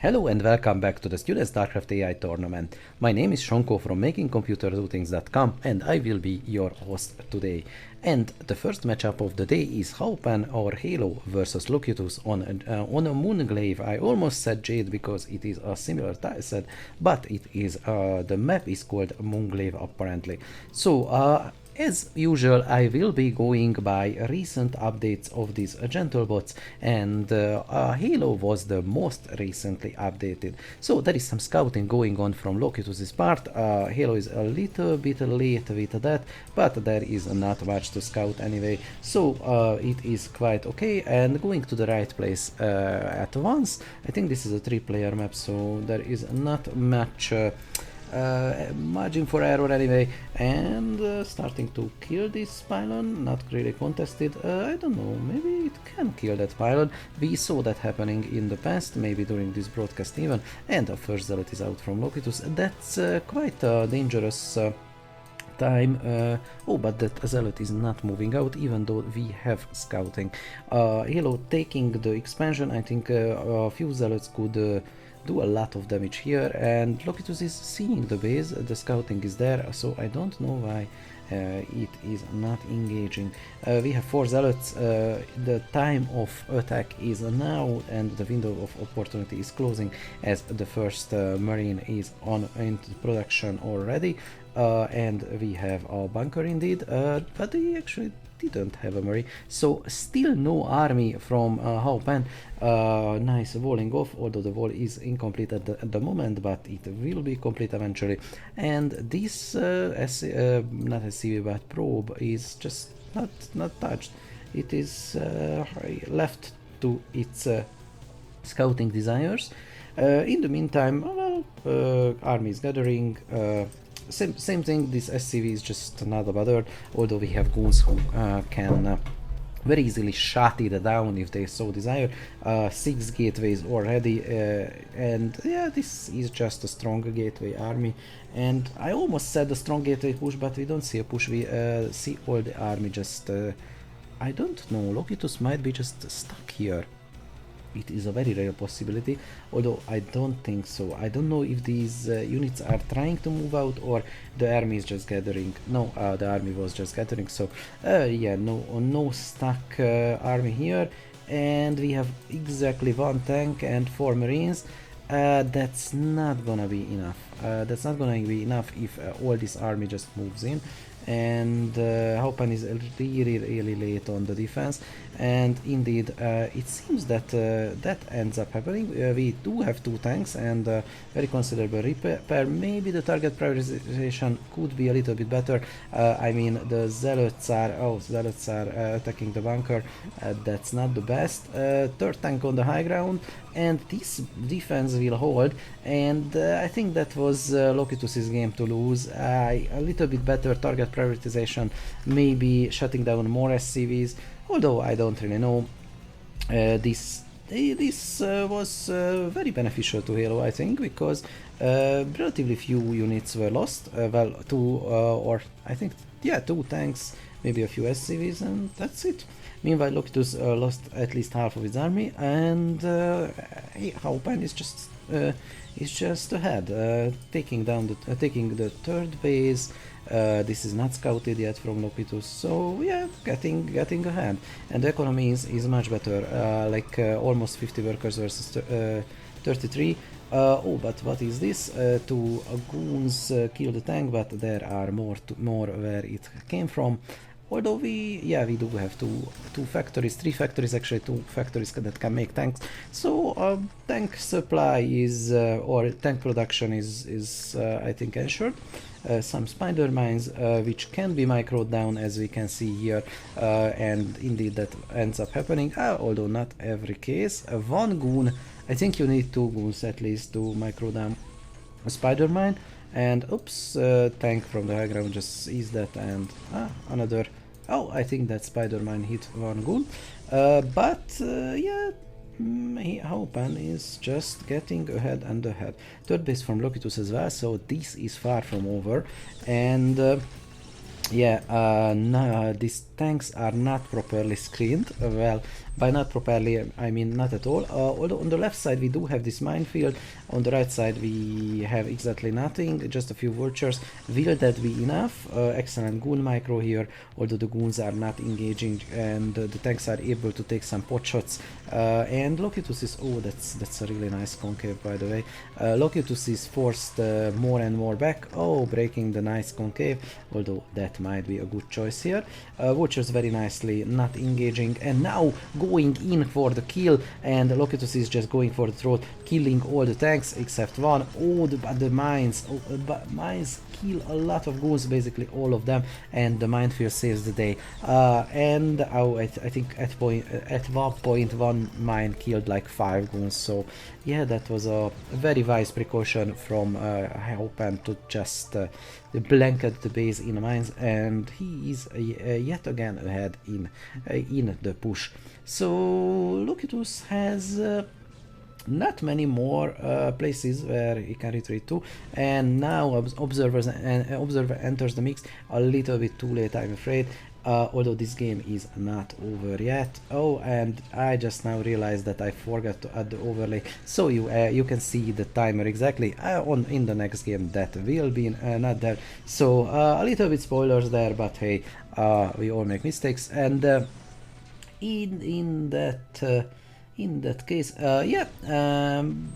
Hello and welcome back to the Student StarCraft AI tournament. My name is Shonko from makingcomputerdothings.com and I will be your host today. And the first matchup of the day is Haupan or Halo versus Locutus on a Moonglaive. I almost said Jade because it is a similar set, but it is the map is called Moonglaive apparently. So as usual, I will be going by recent updates of these gentlebots, and Halo was the most recently updated. So there is some scouting going on from Locutus's part. Halo is a little bit late with that, but there is not much to scout anyway, so it is quite okay. And going to the right place at once. I think this is a 3-player map, so there is not much margin for error anyway, and starting to kill this pylon, not really contested. I don't know, maybe it can kill that pylon. We saw that happening in the past, maybe during this broadcast even, and the first zealot is out from Locutus. That's quite a dangerous time. Oh, but that zealot is not moving out even though we have scouting. Halo taking the expansion, I think a few zealots could do a lot of damage here, and Locutus is seeing the base, the scouting is there, so I don't know why it is not engaging. We have 4 zealots, the time of attack is now and the window of opportunity is closing as the first marine is on into production already, and we have a bunker indeed, but we actually didn't have a marine, so still no army from Haupan. Nice walling off, although the wall is incomplete at the moment, but it will be complete eventually. And this not SCV but probe is just not touched. It is left to its scouting desires. In the meantime, army is gathering. Same thing, this SCV is just not bothered, although we have goons who can very easily shut it down if they so desire. 6 gateways already, and yeah, this is just a strong gateway army. And I almost said a strong gateway push, but we don't see a push, we see all the army just... I don't know, Locutus might be just stuck here. It is a very real possibility, although I don't think so. I don't know if these units are trying to move out or the army is just gathering. No, the army was just gathering, so yeah, no stuck army here. And we have exactly 1 tank and 4 marines. That's not gonna be enough. That's not gonna be enough if all this army just moves in. And Haupan is really late on the defense, and indeed it seems that that ends up happening. We do have 2 tanks and very considerable repair. Maybe the target prioritization could be a little bit better. I mean, the zealots are attacking the bunker. That's not the best. 3rd tank on the high ground, and this defense will hold, and I think that was Locutus's game to lose. A little bit better target prioritization, maybe shutting down more SCVs, although I don't really know. This was very beneficial to Halo, I think, because relatively few units were lost. Well, 2 or I think, yeah, 2 tanks, maybe a few SCVs, and that's it. Meanwhile, Locutus lost at least half of his army, and Haupan is just ahead, taking the 3rd base. This is not scouted yet from Locutus, so yeah, getting ahead. And the economy is much better, like almost 50 workers versus 33. Oh, but what is this? 2 goons kill the tank, but there are more where it came from. Although we do have 3 factories actually, 2 factories that can make tanks. So tank supply is or tank production is I think ensured. Some spider mines which can be microed down, as we can see here, and indeed that ends up happening, although not every case. 1 goon, I think you need 2 goons at least to micro down a spider mine. And oops, tank from the high ground just sees that, and another. Oh, I think that spider mine hit 1 goon. But yeah, Haupan is just getting ahead and ahead. 3rd base from Locutus as well, so this is far from over. And yeah, these tanks are not properly screened. Well, By not properly, I mean not at all. Although on the left side we do have this minefield, on the right side we have exactly nothing, just a few vultures. Will that be enough? Excellent goon micro here, although the goons are not engaging and the tanks are able to take some pot shots. And Locutus is, oh, that's a really nice concave, by the way. Locutus is forced more and more back. Oh, breaking the nice concave, although that might be a good choice here. Vultures very nicely not engaging, and now going in for the kill, and Locutus is just going for the throat, killing all the tanks except one. Oh, but the mines, mines kill a lot of goons, basically all of them, and the minefield saves the day. And I think at one point one mine killed like 5 goons, so yeah, that was a very wise precaution from Haupan to just blanket the base in mines, and he is yet again ahead in the push. So Locutus has not many more places where he can retreat to, and now Observer enters the mix a little bit too late, I'm afraid. Although this game is not over yet. Oh, and I just now realized that I forgot to add the overlay, so you can see the timer exactly in the next game that will be not there. So a little bit spoilers there, but hey, we all make mistakes, and in that case, yeah,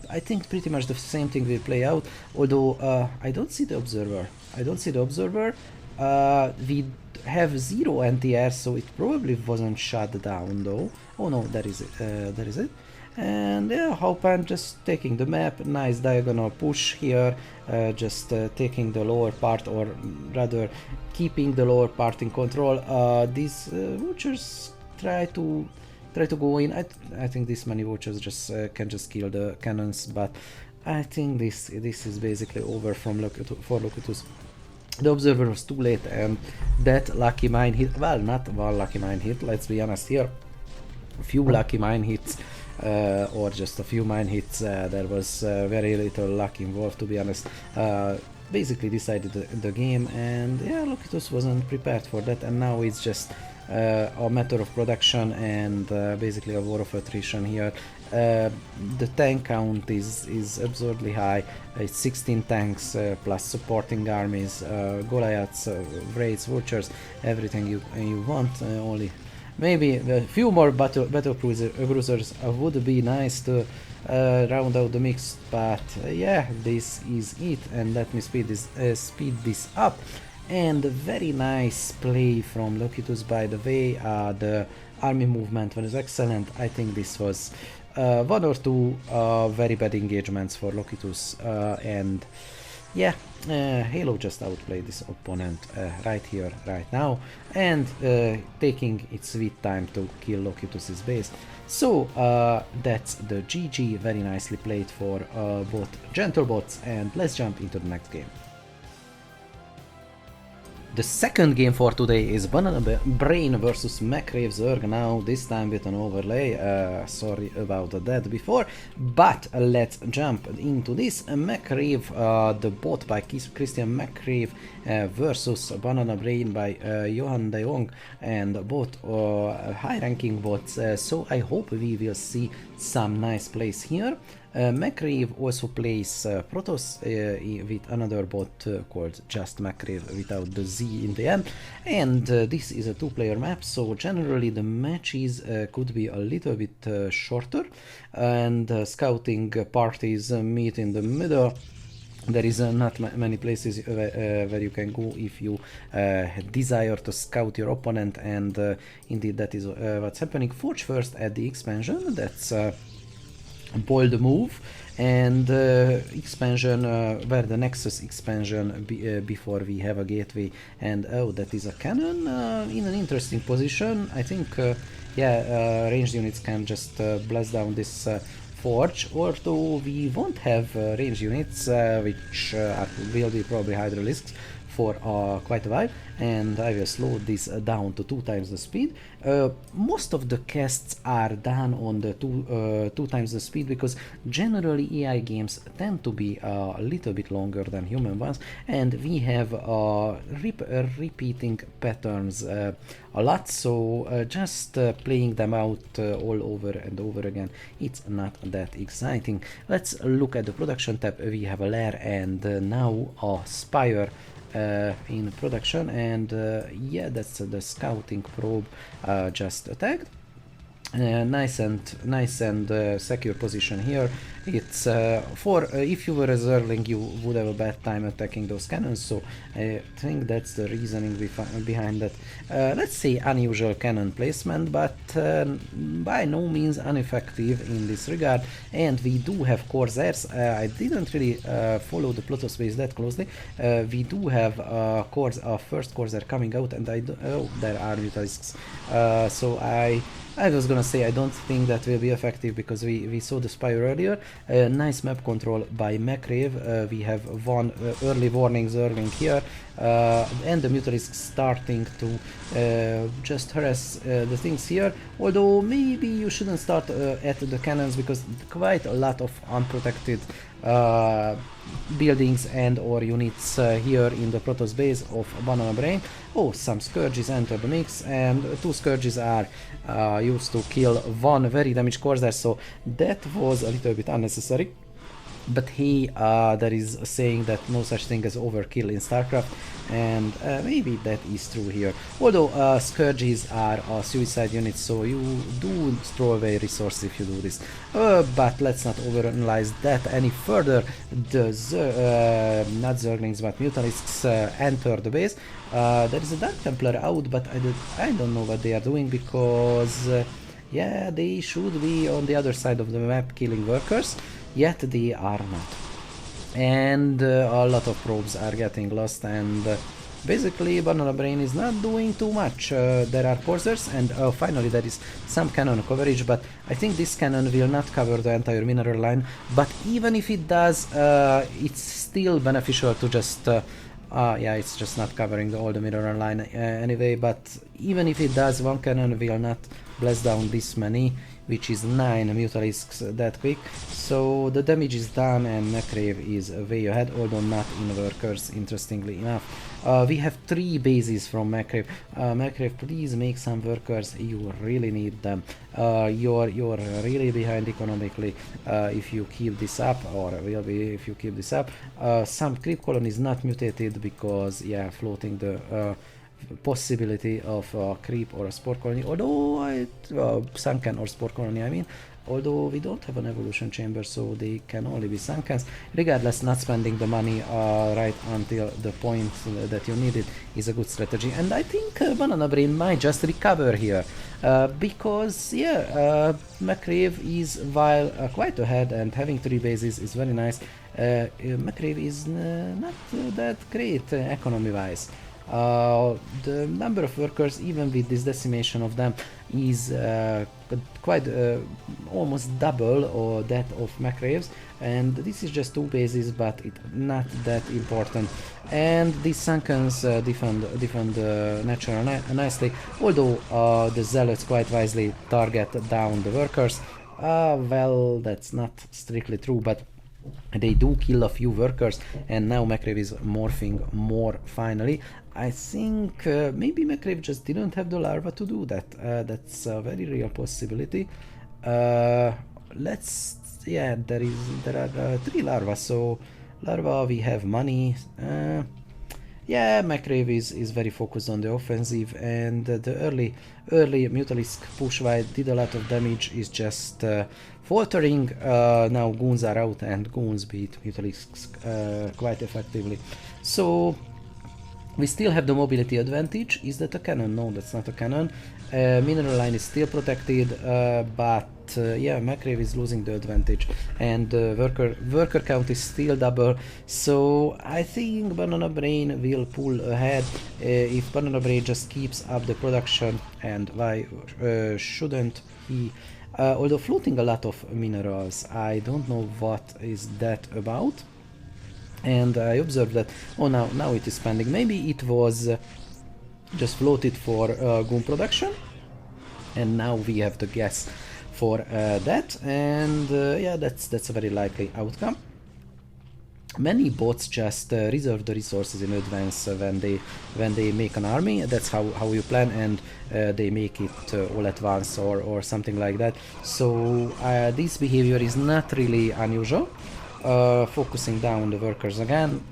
I think pretty much the same thing will play out, although I don't see the observer. We have 0 anti-air, so it probably wasn't shut down though. Oh no, there is it. And yeah, Haupan just taking the map, nice diagonal push here, just taking the lower part, or rather keeping the lower part in control. These vultures try to go in. I think this many vultures just can just kill the cannons, but I think this is basically over for Locutus. The observer was too late, and that lucky mine hit, well, not one lucky mine hit, let's be honest here, a few lucky mine hits, or just a few mine hits. There was very little luck involved, to be honest. Basically decided the game, and yeah, Locutus wasn't prepared for that, and now it's just a matter of production and basically a war of attrition here. The tank count is absurdly high. It's 16 tanks plus supporting armies, Goliaths, Wraiths, Vultures, everything you want. Only maybe a few more battle cruisers would be nice to round out the mix, but yeah, this is it, and let me speed this up. And a very nice play from Locutus, by the way. The army movement was excellent. I think this was one or two very bad engagements for Locutus, and yeah, Halo just outplayed this opponent right here, right now, and taking its sweet time to kill Locutus's base. So that's the GG, very nicely played for both Gentlebots, and let's jump into the next game. The second game for today is Banana Brain versus Macrave Zerg, now this time with an overlay. Sorry about that before, but let's jump into this. Macrave, the bot by Christian Macrave versus Banana Brain by Johan de Jong, and both high-ranking bots, so I hope we will see some nice plays here. Macrave also plays Protoss with another bot called just Macrave without the Z in the end, and this is a 2-player map, so generally the matches could be a little bit shorter, and scouting parties meet in the middle. There is not many places where you can go if you desire to scout your opponent, and indeed that is what's happening. Forge first at the expansion, that's bold move, and expansion where the Nexus expansion before we have a gateway, and oh, that is a cannon in an interesting position. I think yeah, ranged units can just blast down this forge, although we won't have ranged units, which will be probably Hydrolisks for quite a while, and I will slow this down to 2 times the speed. Most of the quests are done on the 2 times the speed, because generally AI games tend to be a little bit longer than human ones, and we have repeating patterns a lot, so just playing them out all over and over again, it's not that exciting. Let's look at the production tab. We have a lair and now a spire in production, and yeah, that's the scouting probe just tagged. Nice and secure position here. It's for if you were a Zerling, you would have a bad time attacking those cannons, so I think that's the reasoning behind that. Let's say unusual cannon placement, but by no means ineffective in this regard. And we do have Corsairs. I didn't really follow the Ploto space that closely. We do have first Corsair coming out, and oh, there are Mutalisks. So I was gonna say I don't think that will be effective, because we saw the Spire earlier. Nice map control by Macrave. We have one early warning Zerling here, and the Mutalisk starting to just harass the things here. Although maybe you shouldn't start at the cannons, because quite a lot of unprotected buildings and or units here in the Protoss base of Banana Brain. Oh, some Scourges enter the mix, and 2 Scourges are used to kill 1 very damaged Corsair, so that was a little bit unnecessary. But he there is saying that no such thing as overkill in StarCraft, and maybe that is true here. Although Scourges are suicide units, so you do throw away resources if you do this. But let's not overanalyze that any further. The not Zerglings but Mutalisks enter the base. There is a Dark Templar out, but I don't know what they are doing, because yeah, they should be on the other side of the map killing workers. Yet they are not, and a lot of probes are getting lost, and basically Banana Brain is not doing too much. There are Corsairs, and finally there is some cannon coverage, but I think this cannon will not cover the entire mineral line. But even if it does, it's still beneficial to just yeah, it's just not covering all the mineral line anyway, but even if it does, one cannon will not blast down this many, which is 9 Mutalisks that quick. So the damage is done, and Macrave is way ahead, although not in workers, interestingly enough. We have 3 bases from Macrave. Macrave, please make some workers, you really need them. You're really behind economically if you keep this up, or will be if you keep this up. Some creep colony is not mutated, because yeah, floating the possibility of a creep or a spore colony, although sunken or spore colony I mean, although we don't have an evolution chamber, so they can only be sunkens. Regardless, not spending the money right until the point that you need it is a good strategy, and I think Banana Brain might just recover here, because yeah, Macrave is, while quite ahead and having 3 bases is very nice, Macrave is not that great economy wise. The number of workers, even with this decimation of them, is quite almost double or that of Macrave's, and this is just 2 bases, but it's not that important. And these Sunkens defend natural nicely, although the Zealots quite wisely target down the workers. Well, that's not strictly true, but they do kill a few workers, and now Macrave is morphing more finally. I think maybe Macrave just didn't have the larva to do that. That's a very real possibility. Yeah, there are 3 larvae, so larva, we have money. Yeah, Macrave is very focused on the offensive, and the early Mutalisk push wide did a lot of damage, is just faltering. Now goons are out, and goons beat Mutalisks quite effectively. So we still have the mobility advantage. Is that a cannon? No, that's not a cannon. Mineral line is still protected, but yeah, Macrave is losing the advantage, and worker count is still double. So I think Banana Brain will pull ahead if Banana Brain just keeps up the production, and why shouldn't he? Although floating a lot of minerals, I don't know what is that about. and I observed that, oh, now it is spending. Maybe it was just floated for goon production, and now we have to guess for that, and yeah, that's a very likely outcome. Many bots just reserve the resources in advance when they make an army. That's how you plan, and they make it all at once or something like that. So this behavior is not really unusual. Focusing down the workers again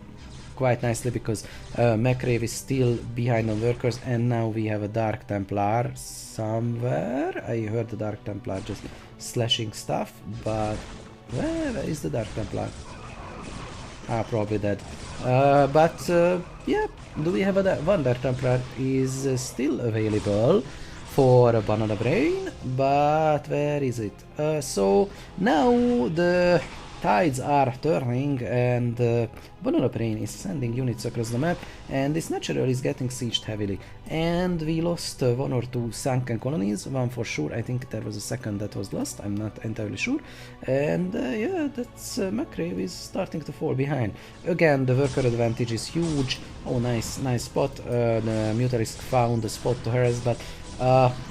quite nicely, because Macrave is still behind on workers, and now we have a Dark Templar somewhere. I heard the Dark Templar just slashing stuff, but where is the Dark Templar? Ah, probably dead. But yeah, do we have a Wonder Templar is still available for a Banana Brain, but where is it? So now the tides are turning, and Banana Brain is sending units across the map, and this natural is getting sieged heavily, and we lost one or two sunken colonies, one for sure. I think there was a second that was lost, I'm not entirely sure, and yeah, that's Macrave is starting to fall behind. Again, the worker advantage is huge. Oh, nice spot. The Mutalisk found a spot to harass, but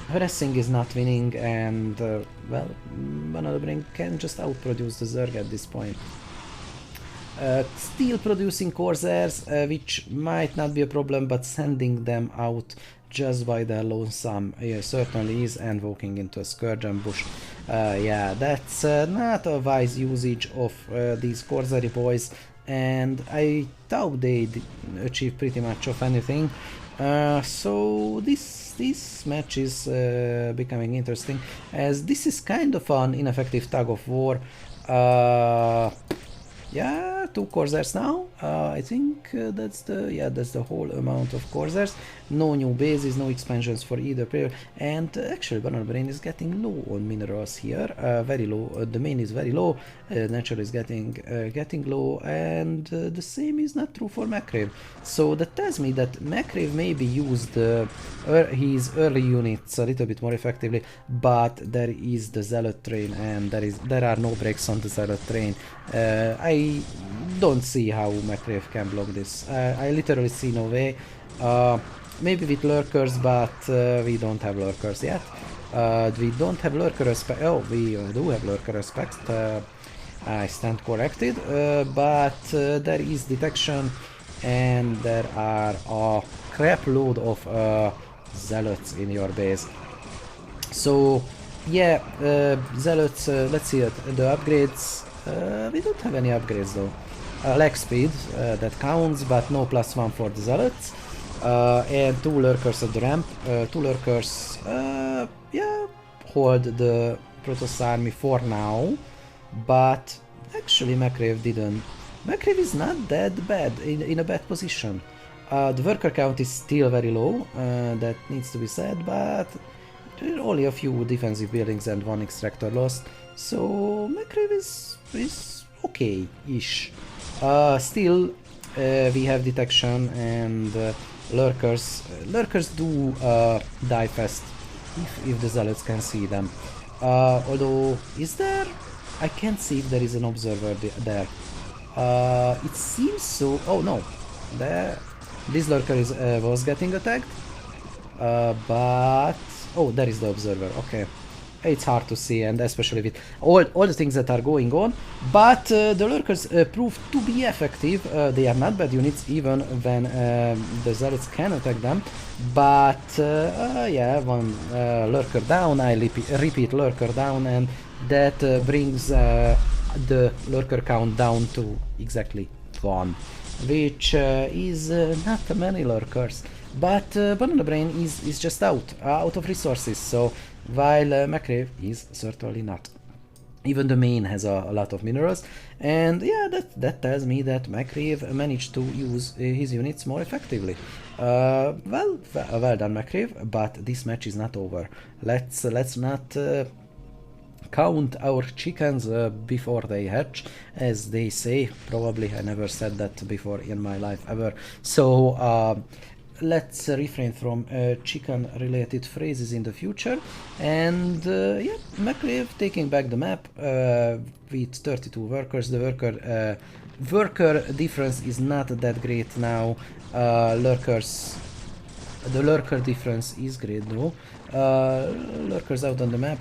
harassing is not winning, and well, Banana Brain can just outproduce the Zerg at this point. Still producing Corsairs, which might not be a problem, but sending them out just by their lonesome certainly is, and walking into a Scourge ambush. Yeah, that's not a wise usage of these Corsair boys, and I doubt they achieve pretty much of anything. So this match is becoming interesting, as this is kind of an ineffective tug of war. Yeah, 2 Corsairs now. I think that's the whole amount of Corsairs. No new bases, no expansions for either player, and actually Banana Brain is getting low on minerals here. Very low. The main is very low. Natural is getting low, and the same is not true for Macrave. So that tells me that Macrave maybe used his early units a little bit more effectively, but there is the Zealot train, and there are no breaks on the Zealot train. I don't see how Macrave can block this. I literally see no way. Maybe with lurkers, but we don't have lurkers yet. We don't have lurker respect. Oh, we do have lurker respect. I stand corrected. But there is detection, and there are a crap load of zealots in your base. So yeah, zealots. Let's see it. The upgrades. We don't have any upgrades though. Leg speed, that counts, but no +1 for the zealots. And 2 lurkers at the ramp. 2 lurkers, yeah, hold the Protoss army for now, but actually Macrave didn't. Macrave is not that bad, in a bad position. The worker count is still very low, that needs to be said, but there are only a few defensive buildings and 1 extractor lost, so Macrave is okay-ish. Still, we have detection, and lurkers do die fast if the zealots can see them. Although, is there? I can't see if there is an observer there. It seems so. Oh no, this lurker was getting attacked, but oh, there is the observer. Okay. It's hard to see, and especially with all the things that are going on, but the lurkers prove to be effective. They are not bad units, even when the zealots can attack them, but yeah, 1 lurker down. I repeat, lurker down, and that brings the lurker count down to exactly 1, which is not many lurkers, but Banana Brain is just out of resources, so while Macrave is certainly not. Even the main has a lot of minerals, and yeah, that tells me that Macrave managed to use his units more effectively. Well done, Macrave, but this match is not over. Let's not count our chickens before they hatch, as they say. Probably I never said that before in my life ever. So let's refrain from chicken-related phrases in the future. And yeah, McCrave taking back the map with 32 workers. The worker difference is not that great now. The lurker difference is great though. Lurkers out on the map.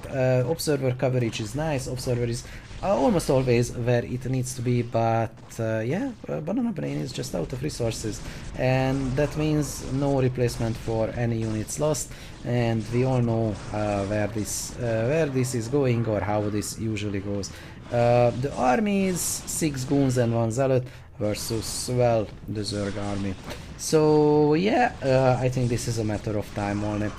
Observer coverage is nice. Observer is almost always where it needs to be, but yeah, Banana Brain is just out of resources, and that means no replacement for any units lost. And we all know where this is going, or how this usually goes. The army is 6 goons and 1 zealot versus, well, the Zerg army. So yeah, I think this is a matter of time only.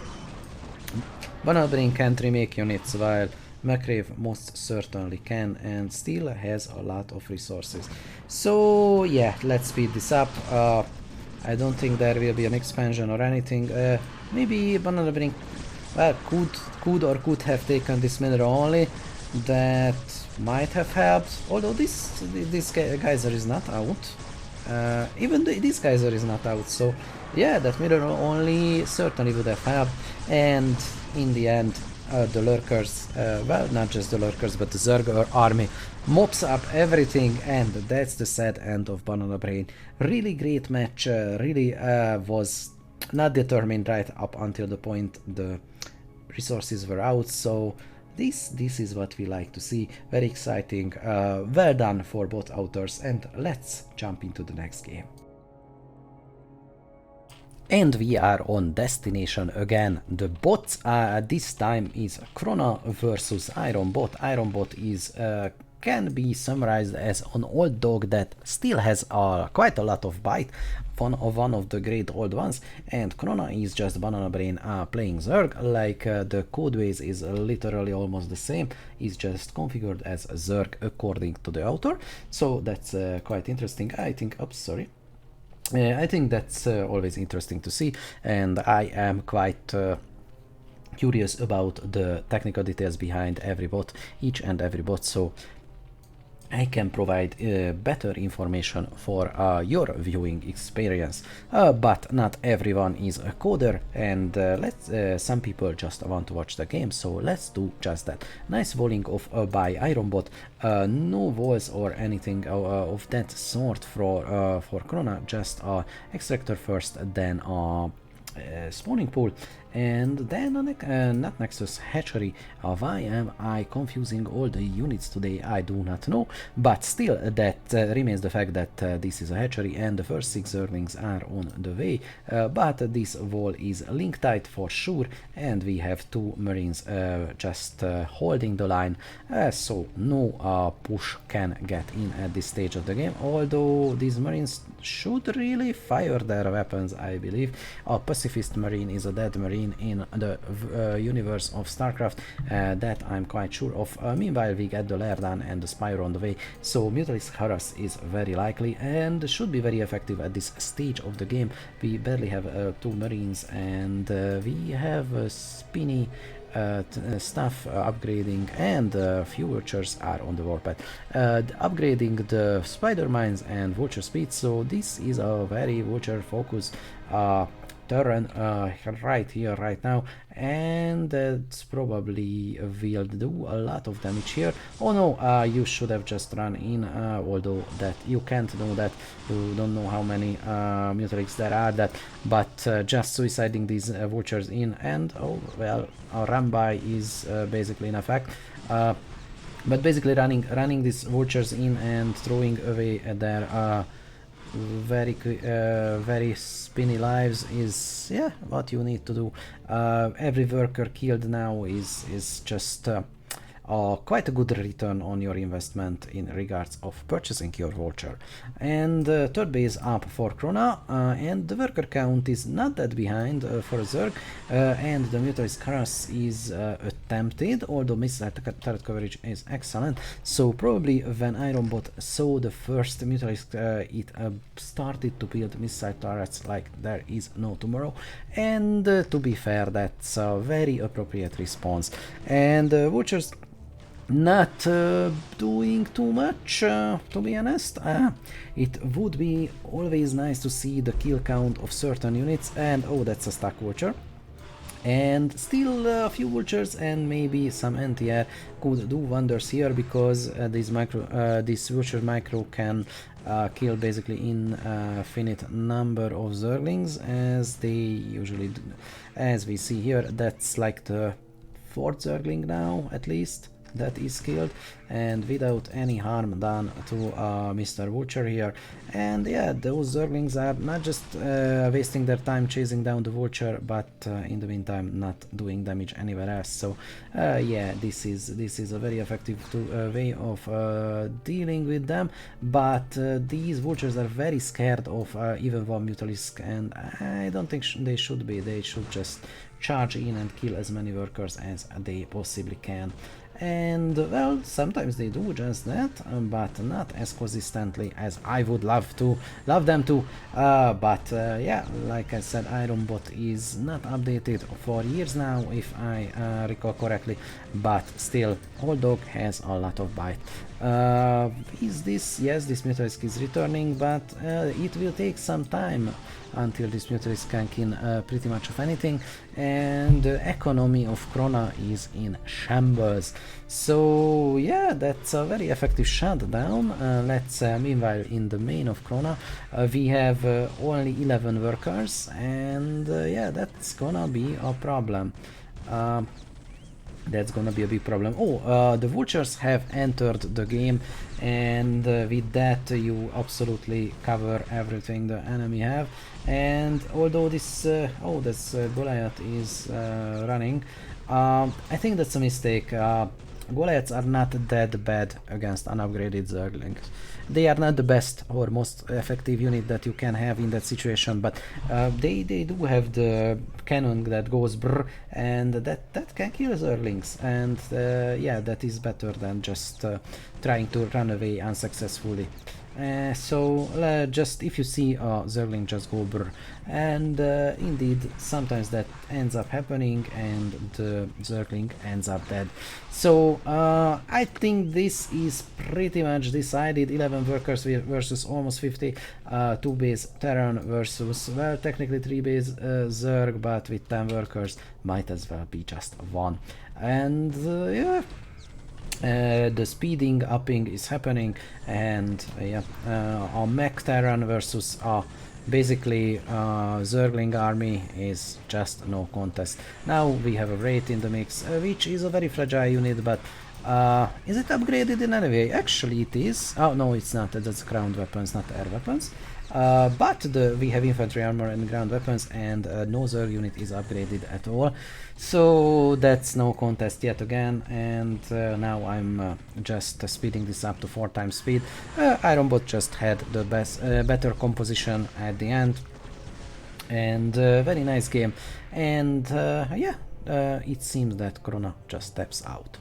Banana Brain can't remake units, while McCrave most certainly can, and still has a lot of resources. So yeah, let's speed this up. I don't think there will be an expansion or anything. Maybe Banana Brain, well, could have taken this mineral only. That might have helped, although this geyser is not out. Even this geyser is not out, so yeah, that mineral only certainly would have helped. And in the end, the lurkers, well, not just the lurkers, but the Zerg army mops up everything, and that's the sad end of Banana Brain. Really great match, really was not determined right up until the point the resources were out. So this is what we like to see. Very exciting. Well done for both authors, and let's jump into the next game. And we are on destination again. The bots this time is Krona versus Ironbot. Ironbot is can be summarized as an old dog that still has quite a lot of bite, one of the great old ones, and Krona is just Banana Brain playing Zerg. Like the codeways is literally almost the same, is just configured as Zerg according to the author. So that's quite interesting. I think, oops, sorry. I think that's always interesting to see, and I am quite curious about the technical details behind every bot, each and every bot, so I can provide better information for your viewing experience. But not everyone is a coder, and some people just want to watch the game, so let's do just that. Nice walling off by Ironbot, no walls or anything of that sort for Krona, just extractor first, then spawning pool, and then not Nexus hatchery. Why am I confusing all the units today? I do not know, but still that remains the fact that this is a hatchery and the first 6 Zerglings are on the way, but this wall is link tight for sure, and we have 2 Marines just holding the line, so no push can get in at this stage of the game, although these Marines should really fire their weapons, I believe. A pacifist Marine is a dead Marine in the universe of StarCraft, that I'm quite sure of. Meanwhile, we get the Lairdan and the Spire on the way, so Mutalisk Harass is very likely and should be very effective at this stage of the game. We barely have 2 Marines, and we have Spinny stuff upgrading, and few vultures are on the warpath, upgrading the spider mines and vulture speed. So this is a very vulture focused turn right here, right now, and that's probably will do a lot of damage here. Oh no, you should have just run in, although that you can't know that, you don't know how many Mutaliks there are, but just suiciding these vultures in, and oh well, a run by is basically in effect. But basically running these vultures in and throwing away their very spinny lives is, yeah, what you need to do. Every worker killed now is just quite a good return on your investment in regards of purchasing your vulture. And third base up for Krona, and the worker count is not that behind for Zerg, and the Mutalisk Harass is attempted, although missile turret coverage is excellent. So probably when Ironbot saw the first Mutalisk, it started to build missile turrets like there is no tomorrow, and to be fair, that's a very appropriate response. And vultures not doing too much, to be honest. It would be always nice to see the kill count of certain units, and oh, that's a stack vulture. And still a few vultures and maybe some anti-air could do wonders here, because this vulture micro can kill basically infinite number of zerglings, as they usually do. As we see here, that's like the fourth zergling now, at least, that is killed, and without any harm done to Mr. Vulture here. And yeah, those zerglings are not just wasting their time chasing down the vulture, but in the meantime not doing damage anywhere else. So yeah, this is a very effective way of dealing with them. But these vultures are very scared of even one Mutalisk, and I don't think they should be. They should just charge in and kill as many workers as they possibly can. And well, sometimes they do just that, but not as consistently as I would love them to. But yeah, like I said, Ironbot is not updated for years now, if I recall correctly, but still, Old Dog has a lot of bite. Is this? Yes, this Mutalisk is returning, but it will take some time until this Mutalisk can kill pretty much of anything, and the economy of Krona is in shambles. So yeah, that's a very effective shutdown. Let's meanwhile, in the main of Krona, we have only 11 workers, and yeah, that's gonna be a problem. That's gonna be a big problem. Oh, the vultures have entered the game, and with that you absolutely cover everything the enemy have. And although this Goliath is running, I think that's a mistake. Goliaths are not that bad against unupgraded Zerglings. They are not the best or most effective unit that you can have in that situation, but they do have the cannon that goes brr, and that can kill Zerglings, and yeah, that is better than just trying to run away unsuccessfully. So just if you see a Zergling, just go brr, and indeed sometimes that ends up happening and the Zergling ends up dead. So I think this is pretty much decided. 11 workers versus almost 50, 2 base Terran versus, well, technically 3 base Zerg, but with 10 workers might as well be just 1. And yeah, the speeding upping is happening, and yeah, a mech Terran versus basically Zergling army is just no contest. Now we have a Wraith in the mix, which is a very fragile unit, but is it upgraded in any way? Actually it is. Oh no, it's not. That's ground weapons, not air weapons. But we have infantry armor and ground weapons, and no Zerg unit is upgraded at all. So that's no contest yet again, and now I'm just speeding this up to 4 times speed. Ironbot just had the better composition at the end, and very nice game. And yeah, it seems that Krona just steps out.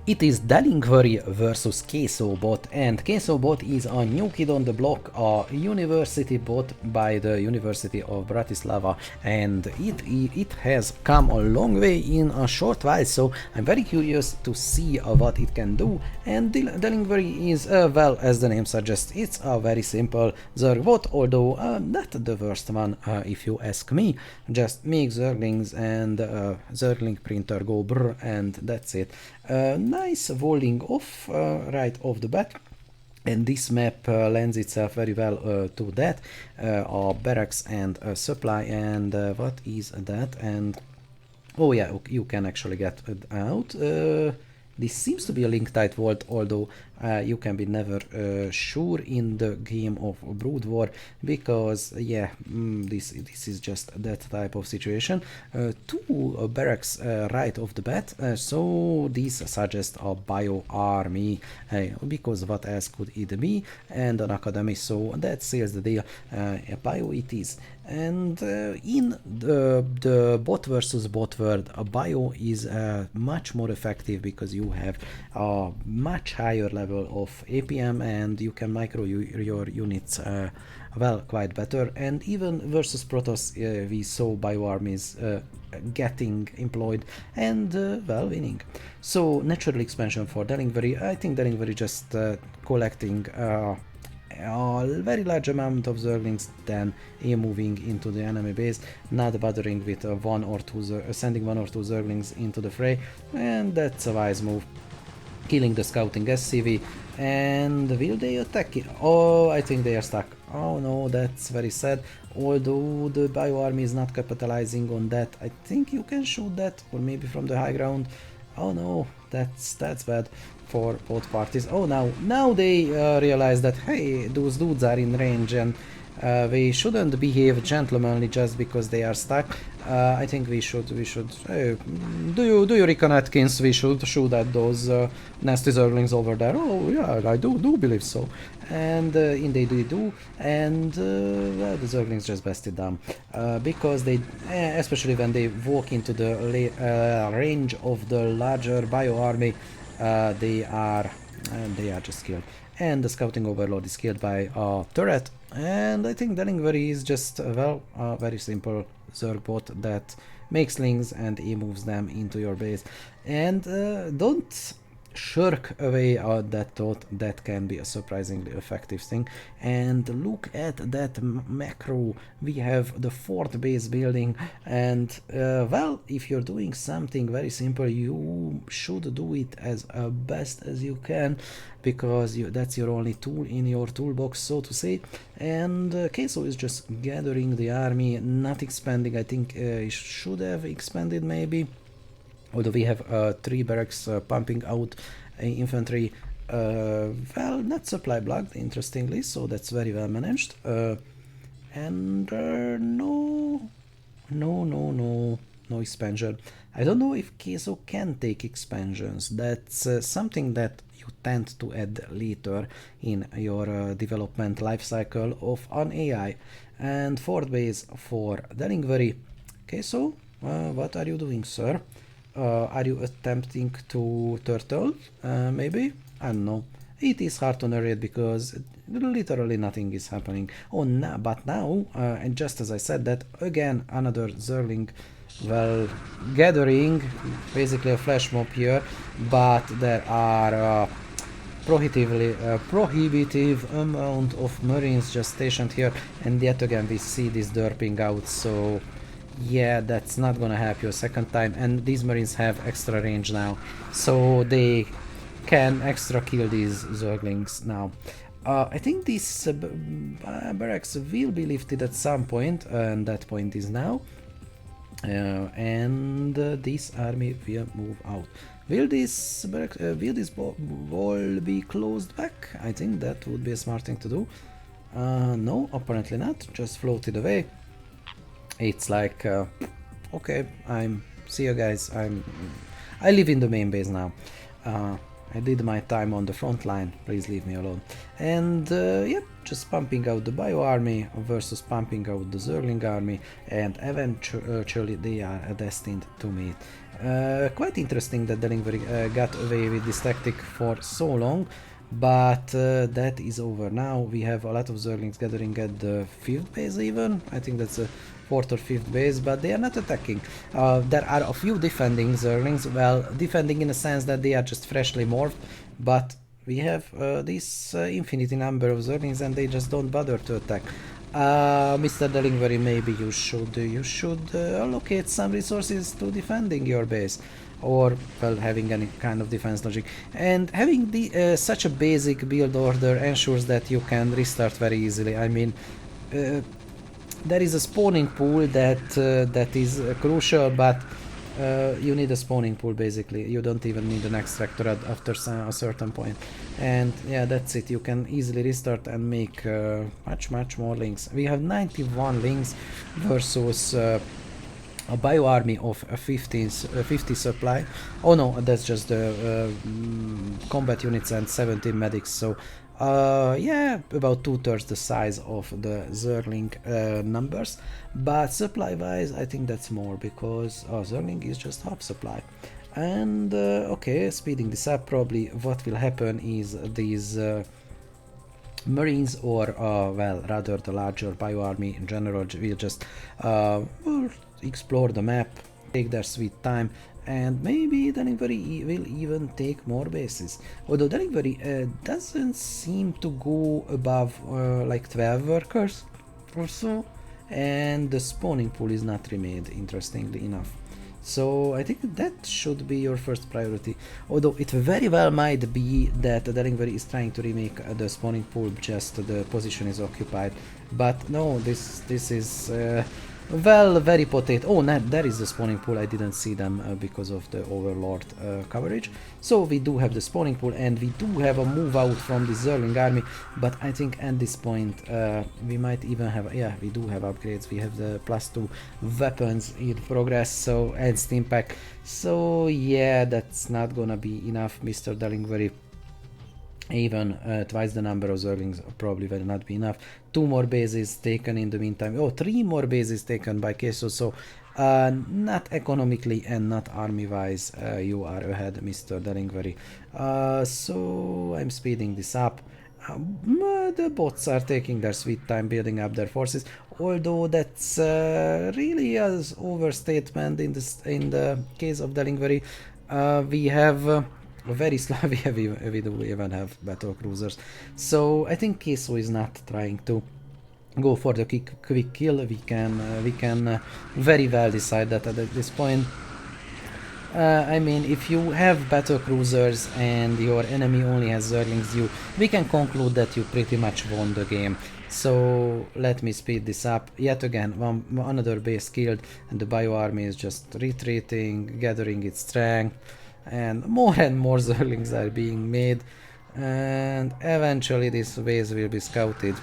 It is Delingvery versus Queso Bot, and Queso Bot is a new kid on the block, a university bot by the University of Bratislava, and it has come a long way in a short while, so I'm very curious to see what it can do. And Delingvery is, well, as the name suggests, it's a very simple Zerg bot, although not the worst one if you ask me. Just make Zerglings and Zergling printer go brr, and that's it. Nice walling off right off the bat, and this map lends itself very well to that. Barracks and supply, and what is that? And oh yeah, you can actually get out. This seems to be a link tight vault, although you can be never sure in the game of Brood War, because yeah, this is just that type of situation. 2 barracks right off the bat, so this suggests a bio army, because what else could it be, and an academy, so that seals the deal. A bio it is. And in the bot versus bot world, a bio is much more effective because you have a much higher level of APM and you can micro your units well quite better. And even versus Protoss we saw bio armies getting employed and well winning. So natural expansion for Delingvery. I think Delingvery just collecting a very large amount of Zerglings, then moving into the enemy base, not bothering with one or two sending one or two Zerglings into the fray, and that's a wise move. Killing the scouting SCV, and will they attack it? Oh, I think they are stuck. Oh no, that's very sad. Although the bio army is not capitalizing on that, I think you can shoot that, or maybe from the high ground. Oh no, that's bad for both parties. Oh, now they realize that hey, those dudes are in range and we shouldn't behave gentlemanly just because they are stuck. I think we should. Do you reckon, Atkins? We should shoot at those nasty Zerglings over there. Oh yeah, I do believe so. And indeed they do. And well, the Zerglings just bested them because they, especially when they walk into the range of the larger bio army, they are just killed. And the scouting overlord is killed by a turret. And I think Delingvery is just, well, a very simple Zerg bot that makes lings and moves them into your base. And don't shirk away that thought, that can be a surprisingly effective thing. And look at that macro, we have the 4th base building, and well, if you're doing something very simple, you should do it as best as you can, because that's your only tool in your toolbox, so to say. And Queso is just gathering the army, not expanding. I think he should have expanded maybe. Although we have 3 barracks pumping out infantry, well, not supply blocked, interestingly, so that's very well managed. And no expansion. I don't know if Queso can take expansions. That's something that you tend to add later in your development life cycle of an AI. And 4th base for Delingvery. Queso, what are you doing, sir? Are you attempting to turtle? Maybe? I don't know. It is hard to narrate because literally nothing is happening. Oh, no, but now, and just as I said that, again, another Zergling, well, gathering, basically a flash mob here, but there are prohibitive amount of Marines just stationed here, and yet again we see this derping out, so yeah, that's not gonna help you a second time. And these Marines have extra range now, so they can extra kill these Zerglings now. I think these barracks will be lifted at some point, and that point is now. And this army will move out. Will this wall be closed back? I think that would be a smart thing to do. No, apparently not. Just floated away. It's like, okay, see you guys, I live in the main base now. I did my time on the front line, please leave me alone. And yep, just pumping out the bio army versus pumping out the Zergling army, and eventually they are destined to meet. Quite interesting that Delingvery got away with this tactic for so long, but that is over now. We have a lot of Zerglings gathering at the 5th base even. I think that's a 4th or 5th base, but they are not attacking. There are a few defending Zerglings, well, defending in a sense that they are just freshly morphed, but we have this infinity number of Zerglings and they just don't bother to attack. Mr. Delingvery, maybe you should allocate some resources to defending your base, or well, having any kind of defense logic. And having the such a basic build order ensures that you can restart very easily. I mean, there is a spawning pool that is crucial, but you need a spawning pool basically. You don't even need an extractor after a certain point. And yeah, that's it. You can easily restart and make much more links. We have 91 links versus a bio army of 50 supply. Oh no, that's just the combat units and 17 medics, so Yeah, about 2/3 the size of the Zerling numbers, but supply-wise, I think that's more because Zerling is just half supply. And okay, speeding this up, probably what will happen is these Marines or, well, rather the larger bioarmy in general will just will explore the map, take their sweet time, and maybe delivery will even take more bases. Although delivery doesn't seem to go above like 12 workers or so, and the spawning pool is not remade, interestingly enough. So I think that should be your first priority, although it very well might be that the delivery is trying to remake the spawning pool, just the position is occupied. But no, this is well, very potato. Oh, there is the spawning pool. I didn't see them because of the overlord coverage. So we do have the spawning pool, and we do have a move out from the Zerling army. But I think at this point we might even have, yeah, we do have upgrades. We have the +2 weapons in progress, so, and steam pack. So yeah, that's not gonna be enough, Mr. Delivery. Even twice the number of Zerlings probably will not be enough. 2 more bases taken in the meantime. Oh, 3 more bases taken by Queso. So not economically and not army-wise, you are ahead, Mr. Delivery. So I'm speeding this up. The bots are taking their sweet time building up their forces, although that's really an overstatement in the case of Delivery. We have very slow. We do even have battle cruisers, so I think Queso is not trying to go for the quick kill. We can very well decide that at this point. I mean, if you have battle cruisers and your enemy only has Zerlings, we can conclude that you pretty much won the game. So let me speed this up. Yet again, another base killed, and the bioarmy is just retreating, gathering its strength, and more Zerlings are being made, and eventually this base will be scouted,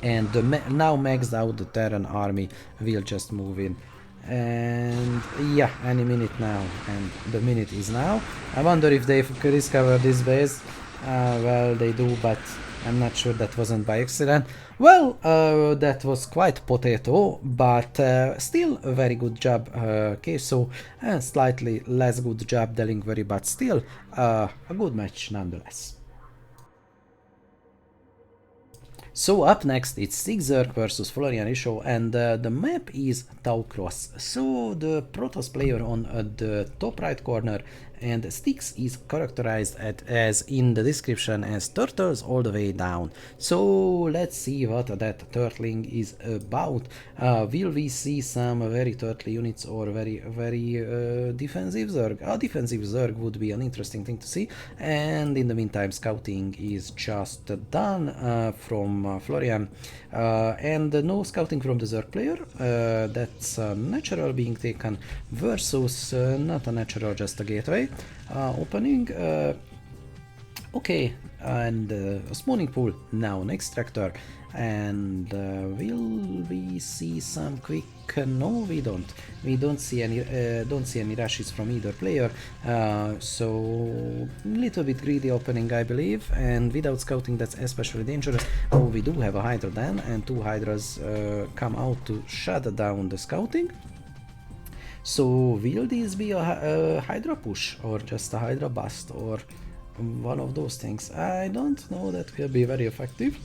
and the now maxed out the Terran army will just move in. And yeah, any minute now, and the minute is now. I wonder if they discover this base. Well, they do, but I'm not sure that wasn't by accident. Well, that was quite potato, but still a very good job, Queso, and slightly less good job Delivery, but still a good match nonetheless. So up next it's Zerg versus Florian Isho, and the map is Taucross. So the Protoss player on the top right corner, and Styx is characterized as in the description as turtles all the way down. So let's see what that turtling is about. Will we see some very turtle units or very defensive Zerg? A defensive Zerg would be an interesting thing to see, and in the meantime scouting is just done from Florian, and no scouting from the Zerg player. That's natural being taken versus not a natural, just a gateway opening. Okay, and a spawning pool, now an extractor, and will we see some quick? No, we don't. We don't see any rushes from either player. So little bit greedy opening, I believe, and without scouting that's especially dangerous. Oh, we do have a Hydra then, and 2 Hydras come out to shut down the scouting. So will this be a Hydra push or just a Hydra bust or one of those things? I don't know. That will be very effective.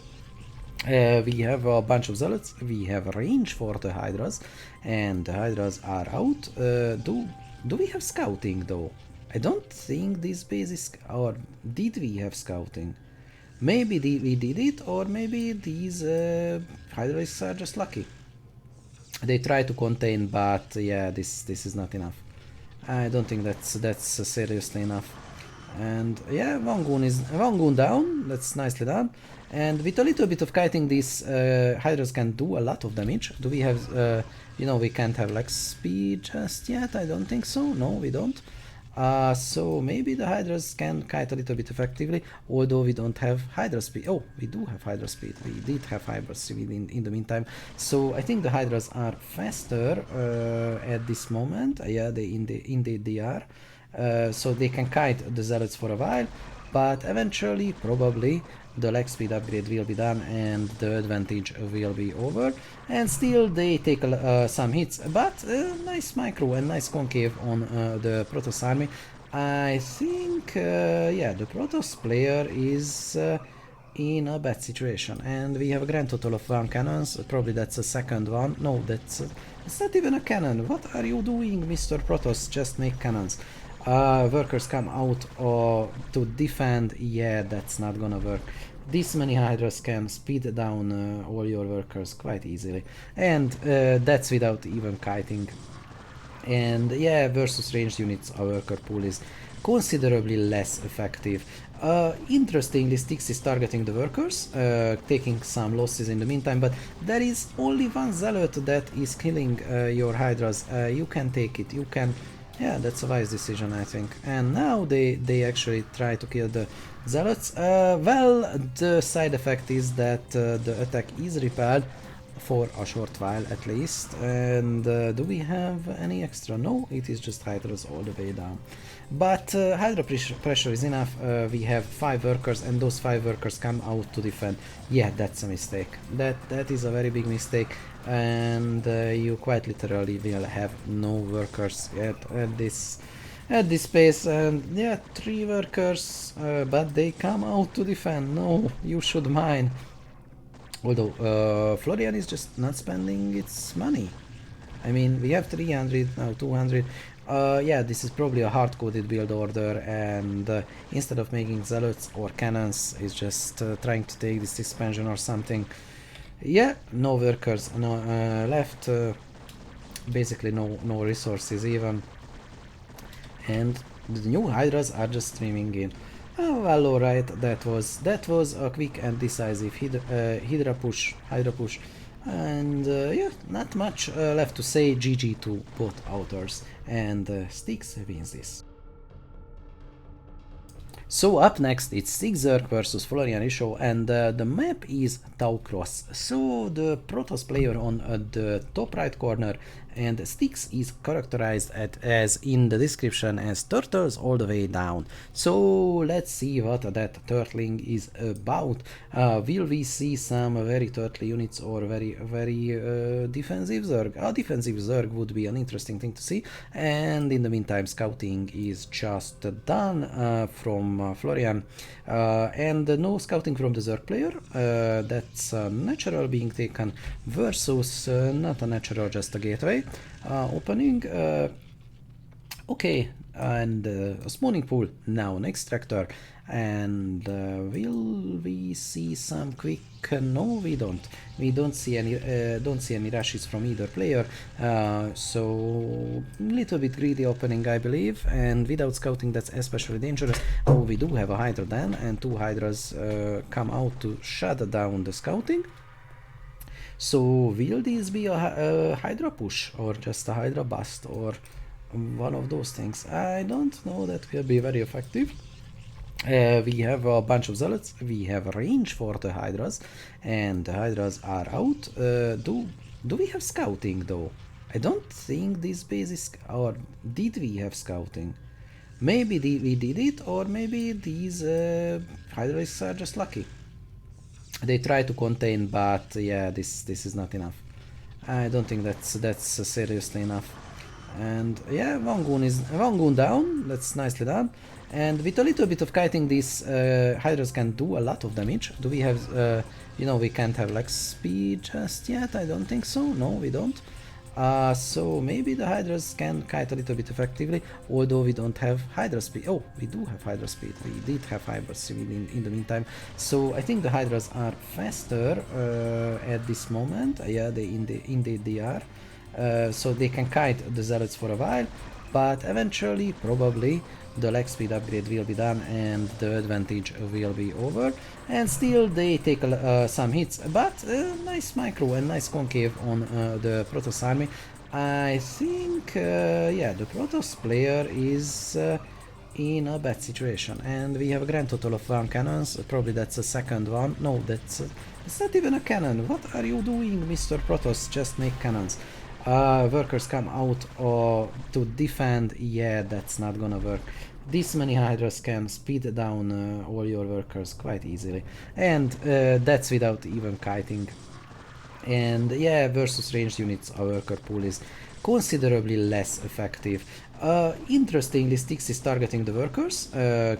We have a bunch of zealots, we have range for the Hydras, and the Hydras are out. Do we have scouting though? I don't think this base is, or did we have scouting? Maybe we did it, or maybe these Hydras are just lucky. They try to contain, but yeah, this is not enough. I don't think that's seriously enough. And yeah, one goon down. That's nicely done. And with a little bit of kiting, these Hydras can do a lot of damage. Do we have, you know, we can't have like speed just yet. I don't think so. No, we don't. So maybe the Hydras can kite a little bit effectively, although we don't have Hydra speed. Oh, we do have Hydra speed. We did have Hydra speed in the meantime. So I think the Hydras are faster at this moment. Yeah, indeed they are. So they can kite the Zealots for a while, but eventually probably the leg speed upgrade will be done and the advantage will be over, and still they take some hits, but nice micro and nice concave on the Protoss army. I think yeah, the Protoss player is in a bad situation, and we have a grand total of 1 cannons. Probably that's a second one. No, that's it's not even a cannon. What are you doing, Mr. Protoss? Just make cannons. Workers come out to defend. Yeah, that's not gonna work. This many Hydras can speed down all your workers quite easily, and that's without even kiting. And yeah, versus ranged units, our worker pool is considerably less effective. Interestingly, Styx is targeting the workers, taking some losses in the meantime, but there is only one zealot that is killing your Hydras. You can take it, you can... Yeah, that's a wise decision, I think. And now they actually try to kill the zealots. Well, the side effect is that the attack is repelled for a short while at least. And do we have any extra? No, it is just Hydras all the way down. But Hydra pressure is enough. We have 5 workers, and those 5 workers come out to defend. Yeah, that's a mistake. That is a very big mistake, and you quite literally will have no workers at this pace. And yeah, 3 workers, but they come out to defend. No, you should mine. Although Florian is just not spending its money. I mean, we have 300, now 200. Yeah, this is probably a hard-coded build order, and instead of making zealots or cannons, is just trying to take this expansion or something. Yeah, no workers left, basically no resources even, and the new Hydras are just streaming in. Oh, well, alright, that was a quick and decisive Hydra push, and yeah, not much left to say. GG to both authors, and Styx wins this. So up next it's Styx Zerg versus Florian Isho, and the map is Tau Cross. So the Protoss player on the top right corner, and Styx is characterized as in the description as turtles all the way down. So let's see what that turtling is about. Will we see some very turtle units or very defensive Zerg? A defensive Zerg would be an interesting thing to see, and in the meantime scouting is just done from Florian, and no scouting from the Zerg player. That's natural being taken versus not a natural, just a gateway opening. Okay, and a spawning pool, now an extractor, and will we see some quick? No, we don't see any rushes from either player, so little bit greedy opening, I believe, and without scouting that's especially dangerous. Oh, we do have a Hydra then, and 2 Hydras come out to shut down the scouting. So will this be a Hydra push or just a Hydra bust or one of those things? I don't know, that will be very effective. We have a bunch of zealots, we have range for the Hydras, and the Hydras are out. Do we have scouting though? I don't think this base is... or did we have scouting? Maybe we did it, or maybe these Hydras are just lucky. They try to contain, but yeah, this is not enough. I don't think that's seriously enough. And yeah, one goon down. That's nicely done. And with a little bit of kiting, these Hydras can do a lot of damage. Do we have, you know, we can't have like speed just yet? I don't think so. No, we don't. So maybe the Hydras can kite a little bit effectively, although we don't have Hydra speed. Oh, we do have Hydra speed. We did have Hydra speed in the meantime. So I think the Hydras are faster at this moment. Yeah, indeed they are. So they can kite the zealots for a while, but eventually probably the leg speed upgrade will be done and the advantage will be over, and still they take some hits, but nice micro and nice concave on the Protoss army. I think yeah, the Protoss player is in a bad situation, and we have a grand total of 1 cannons. Probably that's a second one. No, it's not even a cannon. What are you doing, Mr. Protoss? Just make cannons. Workers come out to defend. Yeah, that's not gonna work. This many hydras can speed down all your workers quite easily, and that's without even kiting. And yeah, versus ranged units, our worker pool is considerably less effective. Interestingly, Styx is targeting the workers,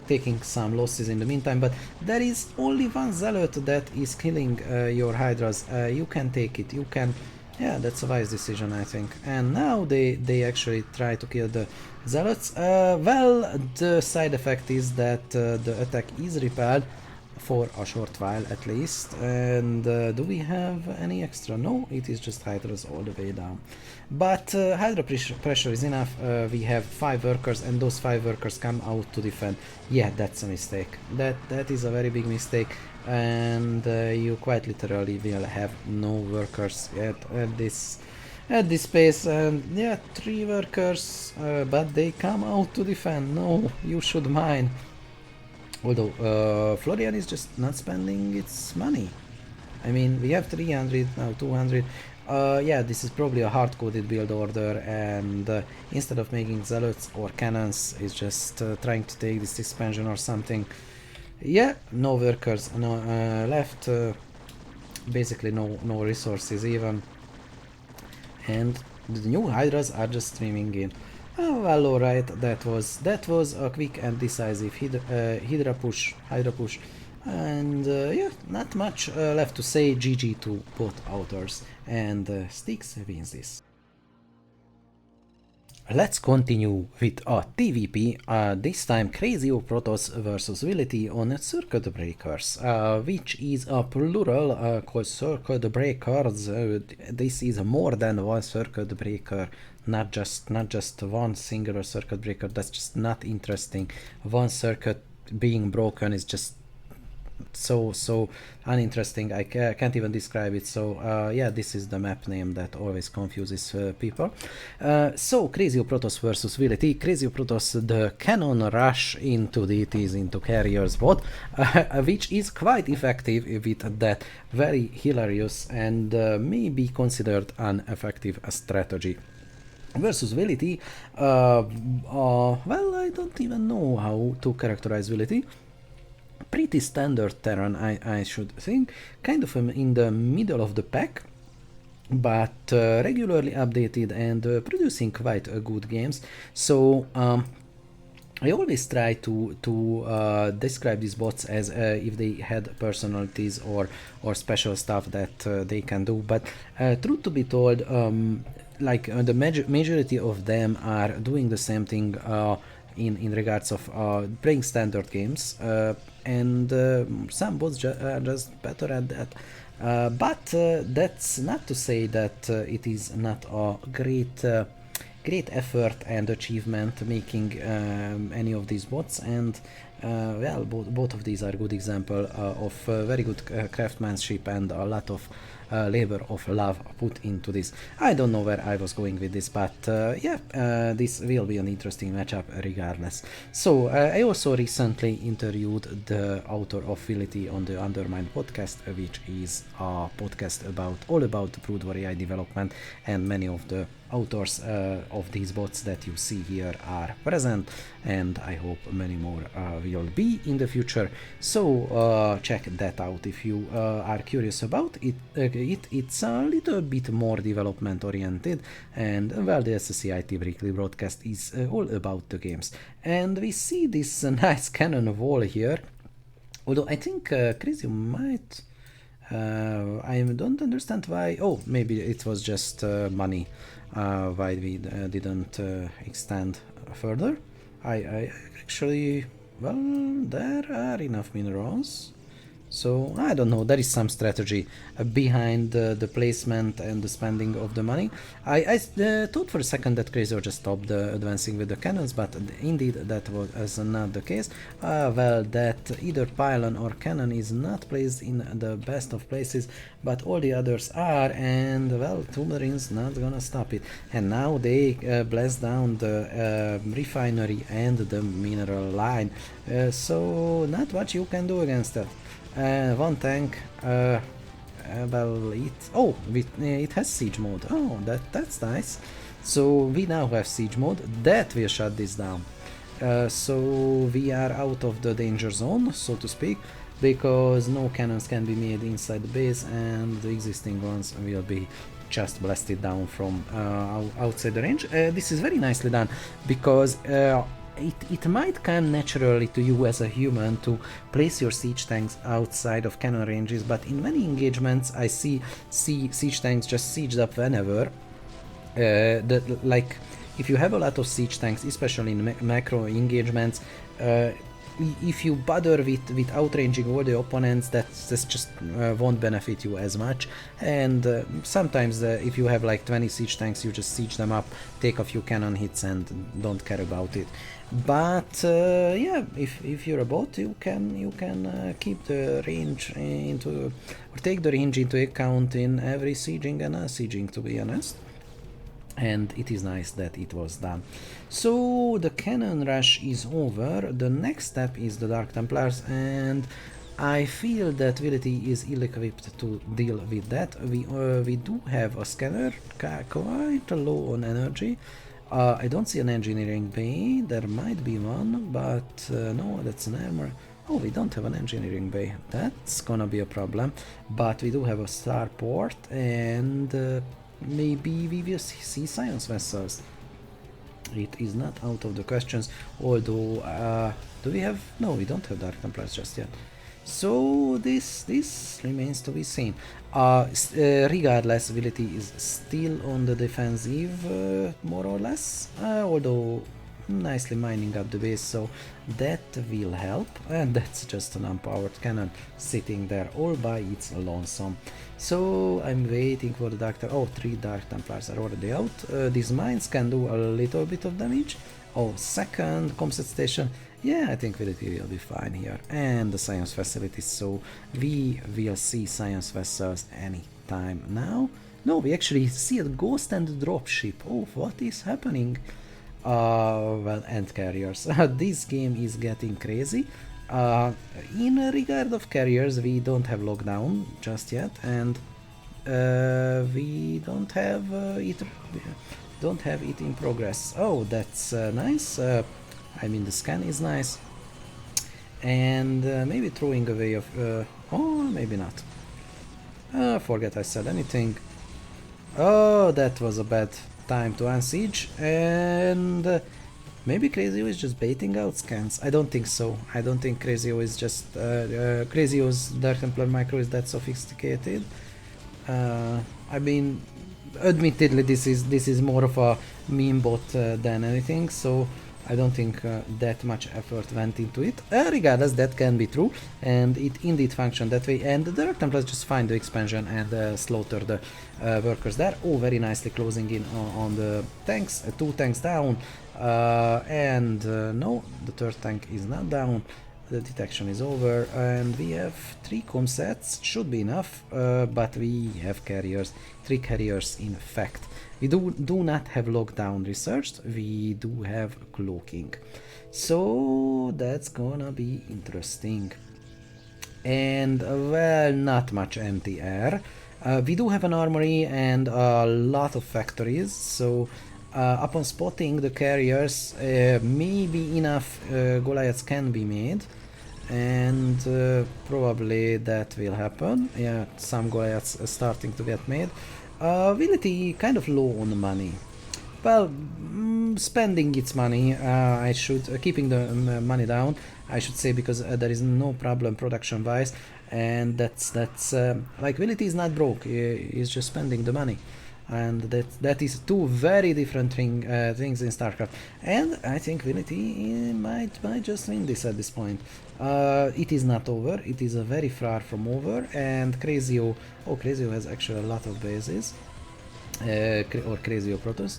taking some losses in the meantime, but there is only one zealot that is killing your hydras. You can take it, you can. Yeah, that's a wise decision, I think. And now they actually try to kill the zealots. Well, the side effect is that the attack is repelled for a short while at least. And do we have any extra? No, it is just hydras all the way down. But hydra pressure is enough. We have 5 workers, and those 5 workers come out to defend. Yeah, that's a mistake. That is a very big mistake, and you quite literally will have no workers at this pace. And yeah, 3 workers, but they come out to defend. No, you should mine. Although Florian is just not spending its money. I mean, we have 300, now 200. Yeah, this is probably a hard-coded build order, and instead of making zealots or cannons, is just trying to take this expansion or something. Yeah, no workers left, basically no resources even, and the new hydras are just streaming in. Oh, well, alright, that was a quick and decisive hydra push, and yeah, not much left to say. GG to both authors, and Styx wins this. Let's continue with a TVP, this time Crazy Protoss versus Vility on Circuit Breakers, which is a plural called Circuit Breakers. This is more than one circuit breaker, not just one singular circuit breaker. That's just not interesting. One circuit being broken is just so uninteresting. I can't even describe it. So yeah, this is the map name that always confuses people. So Crazy Protoss versus Vility. Crazy Protoss, the cannon rush into deities, into carriers bot, which is quite effective with that very hilarious and may be considered an effective strategy. Versus Vility, well, I don't even know how to characterize Vility. Pretty standard terrain, I should think, kind of in the middle of the pack, but regularly updated and producing quite good games. So I always try to describe these bots as if they had personalities or special stuff that they can do, but truth to be told, like the majority of them are doing the same thing in regards of playing standard games, and some bots are just better at that. But that's not to say that it is not a great effort and achievement making any of these bots, and well, both of these are good example of very good craftsmanship and a lot of labor of love put into this. I don't know where I was going with this, but yeah, this will be an interesting matchup regardless. So I also recently interviewed the author of Vility on the Undermine podcast, which is a podcast all about the Brood War AI development, and many of the authors of these bots that you see here are present, and I hope many more will be in the future. So check that out if you are curious about it. It's a little bit more development oriented, and well, the SSCAIT weekly broadcast is all about the games. And we see this nice cannon wall here, although I think Crazy might... I don't understand why. Oh, maybe it was just money, why we didn't extend further. I actually, well, there are enough minerals, so I don't know, there is some strategy behind the placement and the spending of the money. I thought for a second that Crazy just stopped advancing with the cannons, but indeed that was not the case. Well, that either pylon or cannon is not placed in the best of places, but all the others are, and well, two marines not gonna stop it. And now they blast down the refinery and the mineral line, so not much you can do against that. One tank, well, it has siege mode. Oh, that's nice. So we now have siege mode that will shut this down. So we are out of the danger zone, so to speak, because no cannons can be made inside the base, and the existing ones will be just blasted down from outside the range. This is very nicely done, because it might come naturally to you as a human to place your siege tanks outside of cannon ranges, but in many engagements I see siege tanks just sieged up whenever. Like, if you have a lot of siege tanks, especially in macro engagements, if you bother with outranging all the opponents, that's just won't benefit you as much. And sometimes if you have like 20 siege tanks, you just siege them up, take a few cannon hits and don't care about it. But yeah, if you're a bot, you can keep the range into, or take the range into account in every sieging and sieging, to be honest. And it is nice that it was done. So the cannon rush is over. The next step is the Dark Templars, and I feel that Vility is ill-equipped to deal with that. We do have a scanner, quite low on energy. I don't see an engineering bay. There might be one, but no, that's an armor. Oh, we don't have an engineering bay. That's gonna be a problem. But we do have a starport, and maybe we will see science vessels. It is not out of the questions, although do we have? No, we don't have Dark Templars just yet. So this remains to be seen. Regardless, Vility is still on the defensive, more or less, although nicely mining up the base, so that will help. And that's just an unpowered cannon sitting there all by its lonesome. So I'm waiting for the Dark Templars. Oh, 3 Dark Templars are already out. These mines can do a little bit of damage. Oh, second comset station. Yeah, I think Vility will be fine here. And the science facilities, so we will see science vessels anytime now. No, we actually see a ghost and dropship. Oh, what is happening? Well, and carriers. This game is getting crazy. In regard of carriers, we don't have lockdown just yet, and we don't have it in progress. Oh, that's nice. I mean, the scan is nice, and maybe throwing away of oh, maybe not. Forget I said anything. Oh, that was a bad time to unsiege, and maybe Crazio is just baiting out scans. I don't think so. I don't think Crazio is just Crazio's Dark Templar micro is that sophisticated. I mean, admittedly, this is more of a meme bot than anything, so I don't think that much effort went into it. Regardless, that can be true, and it indeed functioned that way. And the Dark Templars just find the expansion and slaughter the workers there. Oh, very nicely closing in on the tanks. 2 tanks down, and no, the 3rd tank is not down. The detection is over, and we have 3 comsets. Should be enough, but we have carriers, 3 carriers in fact. We do not have lockdown researched, we do have cloaking. So that's gonna be interesting. And well, not much empty air. We do have an armory and a lot of factories, so upon spotting the carriers, maybe enough Goliaths can be made, and probably that will happen. Yeah, some Goliaths are starting to get made. Vility kind of low on the money. Well, spending its money, I should, keeping the money down, I should say, because there is no problem production wise, and that's like, Vility is not broke, he's just spending the money. And that is 2 very different things in StarCraft, and I think Vility might just win this at this point. It is not over, it is very far from over, and Crazio, oh, Crazio has actually a lot of bases, or Crazio Protoss,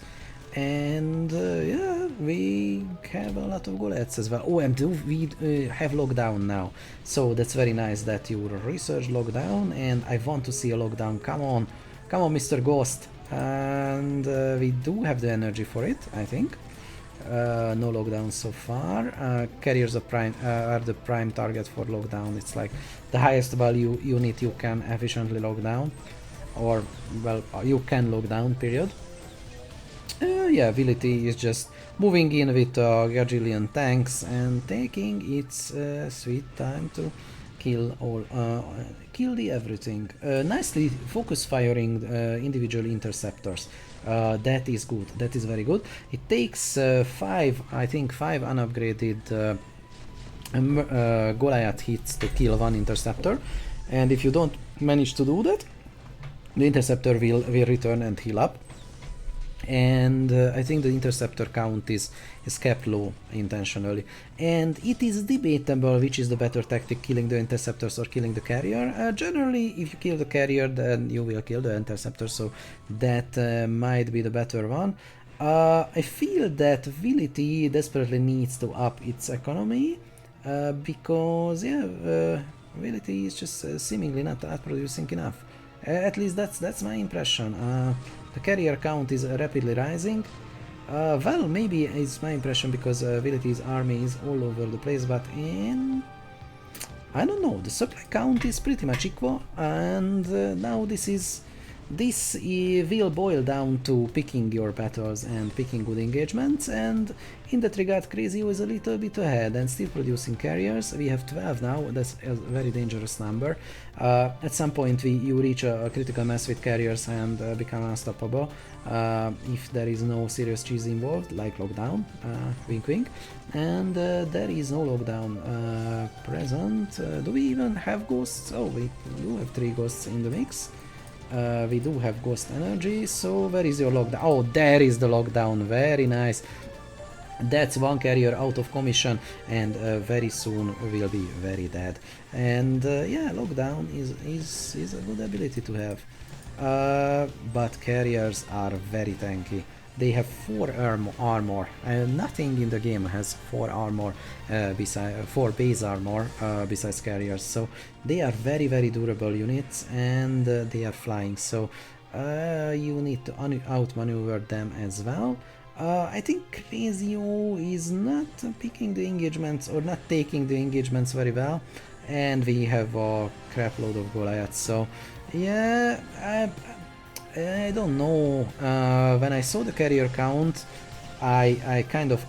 and yeah, we have a lot of Goliaths as well. Oh, and we have lockdown now, so that's very nice that you research lockdown, and I want to see a lockdown. Come on, Mr. Ghost. And we do have the energy for it, I think. No lockdown so far. Carriers are the prime target for lockdown. It's like the highest value unit you can efficiently lock down, or well, you can lock down, period. Yeah, Vility is just moving in with a gajillion tanks and taking its sweet time to kill the everything. Nicely focus firing individual interceptors. That is good. That is very good. It takes five unupgraded Goliath hits to kill one interceptor, and if you don't manage to do that, the interceptor will return and heal up. And I think the interceptor count is kept low intentionally, and it is debatable which is the better tactic, killing the interceptors or killing the carrier. Generally, if you kill the carrier, then you will kill the interceptor, so that might be the better one. I feel that Vility desperately needs to up its economy, because Vility is just seemingly not producing enough. At least that's my impression. The carrier count is rapidly rising. Well, maybe it's my impression because Vility's army is all over the place, but I don't know, the supply count is pretty much equal, and now this will boil down to picking your battles and picking good engagements, and in that regard Crazio is a little bit ahead and still producing carriers. We have 12 now, that's a very dangerous number. At some point you reach a critical mass with carriers and become unstoppable if there is no serious cheese involved, like lockdown, wink wink, and there is no lockdown present. Do we even have ghosts? Oh, we do have 3 ghosts in the mix. We do have ghost energy, so where is your lockdown? Oh, there is the lockdown, very nice. That's one carrier out of commission, and very soon will be very dead. And yeah, lockdown is a good ability to have. But carriers are very tanky. They have 4 armor, and nothing in the game has 4 armor, 4 base armor besides carriers. So they are very durable units, and they are flying. So you need to outmaneuver them as well. I think Crazio is not picking the engagements or not taking the engagements very well, and we have a crap load of Goliaths. So yeah, I don't know. When I saw the carrier count, I kind of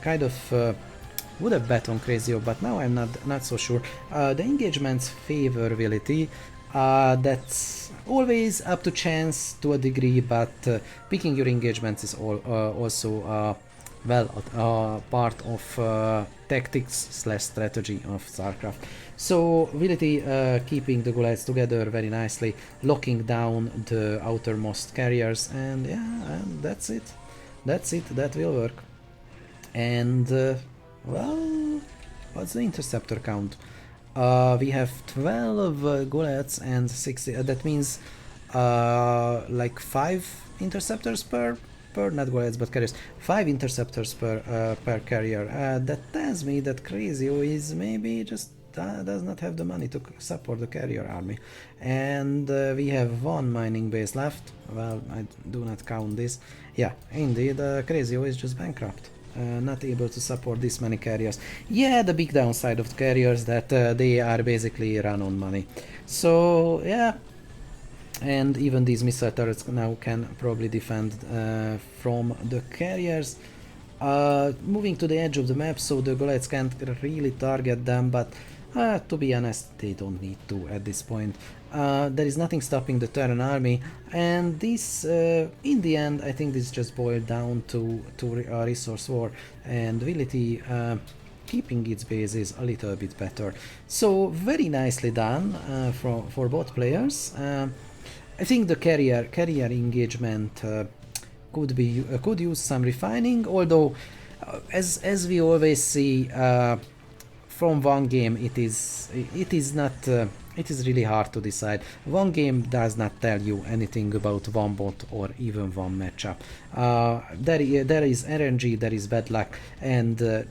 would have bet on Crazio, but now I'm not so sure. The engagements favor Vility. That's always up to chance to a degree, but picking your engagements is also part of tactics/strategy of StarCraft. So Vility keeping the Goliaths together very nicely, locking down the outermost carriers, and yeah, and that's it. That will work. And well, what's the interceptor count? We have 12 Goliaths and 60. That means like 5 interceptors per not Goliaths but carriers. 5 interceptors per carrier. That tells me that Crazio is maybe just does not have the money to support the carrier army. And we have 1 mining base left. Well, I do not count this. Yeah, indeed, Crazio is just bankrupt. Not able to support this many carriers. Yeah, the big downside of the carriers that they are basically run on money. So yeah, and even these missile turrets now can probably defend from the carriers. Moving to the edge of the map, so the Goliaths can't really target them, but to be honest, they don't need to at this point. There is nothing stopping the Terran army, and this, in the end, I think this just boiled down to a resource war, and Vility keeping its bases a little bit better. So very nicely done for both players. I think the carrier engagement could use some refining, although as we always see from one game, it is really hard to decide. One game does not tell you anything about one bot or even one matchup. There is RNG, there is bad luck, and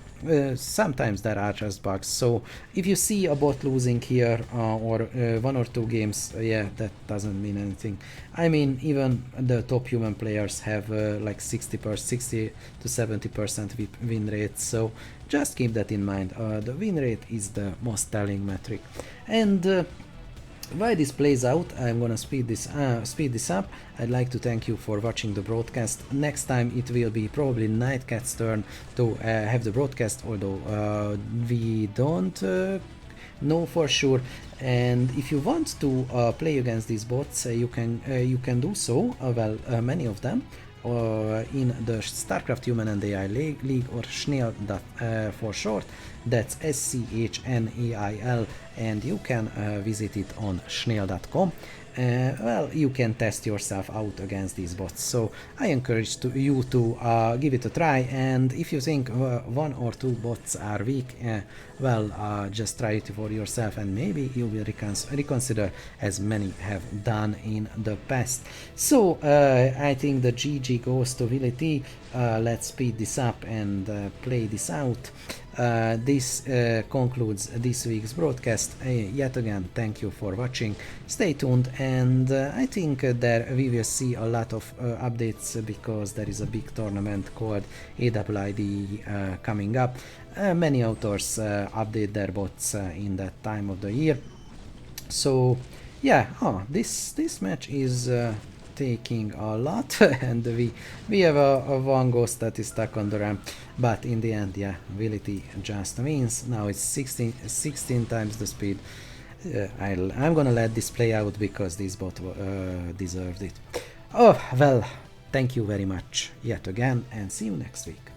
sometimes there are just bugs. So if you see a bot losing here or 1 or 2 games, yeah, that doesn't mean anything. I mean, even the top human players have like 60 to 70% win rate. So just keep that in mind. The win rate is the most telling metric. And while this plays out, I'm gonna speed this up. I'd like to thank you for watching the broadcast. Next time it will be probably Nightcat's turn to have the broadcast, although we don't know for sure. And if you want to play against these bots, you can do so. Many of them in the StarCraft Human and AI League, or SCHNAIL for short. That's SCHNAIL, and you can visit it on schnail.com. Well, you can test yourself out against these bots, so I encourage you to give it a try, and if you think one or two bots are weak, well, just try it for yourself, and maybe you will reconsider, as many have done in the past. So I think the GG goes to Willy T. Let's speed this up and play this out. This concludes this week's broadcast. Yet again, thank you for watching. Stay tuned, and I think there we will see a lot of updates, because there is a big tournament called AIIDE coming up. Many authors update their bots in that time of the year. So yeah, this match is taking a lot, and we have a one ghost that is stuck on the ramp, but in the end, yeah, Willy T just wins. Now it's 16 times the speed. I'm gonna let this play out, because this bot deserved it. Oh well, thank you very much yet again, and see you next week.